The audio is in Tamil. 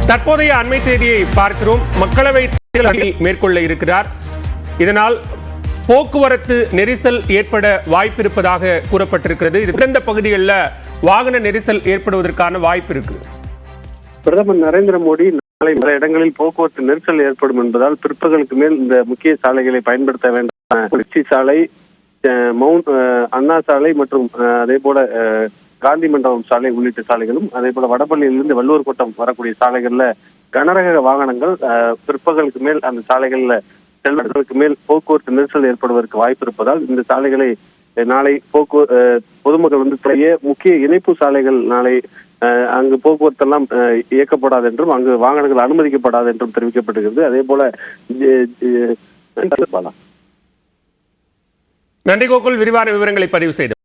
தற்போதைய அண்மை செய்தியை பார்க்கிறோம். மக்களவை தேர்தலை மேற்கொள்ள இருக்கிறார். இதனால் போக்குவரத்து நெரிசல் ஏற்பட வாய்ப்பிருப்பதாக கூறப்பட்டிருக்கிறது. இது எந்த பகுதிகளில் வாகன நெரிசல் ஏற்படுவதற்கான வாய்ப்பு இருக்கு? பிரதமர் நரேந்திர மோடி நாளை பல இடங்களில் போக்குவரத்து நெரிசல் ஏற்படும் என்பதால் பிற்பகலுக்கு மேல் இந்த முக்கிய சாலைகளை பயன்படுத்த வேண்டாம். திருச்சி சாலை, அண்ணா சாலை மற்றும் அதே போல காந்தி மண்டபம் சாலை உள்ளிட்ட சாலைகளும், அதே போல வடபள்ளியிலிருந்து வள்ளுவர் கோட்டம் வரக்கூடிய சாலைகள்ல கனரக வாகனங்கள் பிற்பகலுக்கு மேல் அந்த சாலைகள்ல செல்வதற்கு மேல் போக்குவரத்து நெரிசல் ஏற்படுவதற்கு வாய்ப்பு இருப்பதால் இந்த சாலைகளை நாளை பொதுமக்கள் செய்ய முக்கிய இணைப்பு சாலைகள் நாளை அங்கு போக்குவரத்து எல்லாம் இயக்கப்படாது என்றும் அங்கு வாகனங்கள் அனுமதிக்கப்படாது என்றும் தெரிவிக்கப்பட்டிருக்கிறது. அதே போல நன்றி கோகுல், விரிவான விவரங்களை பதிவு செய்து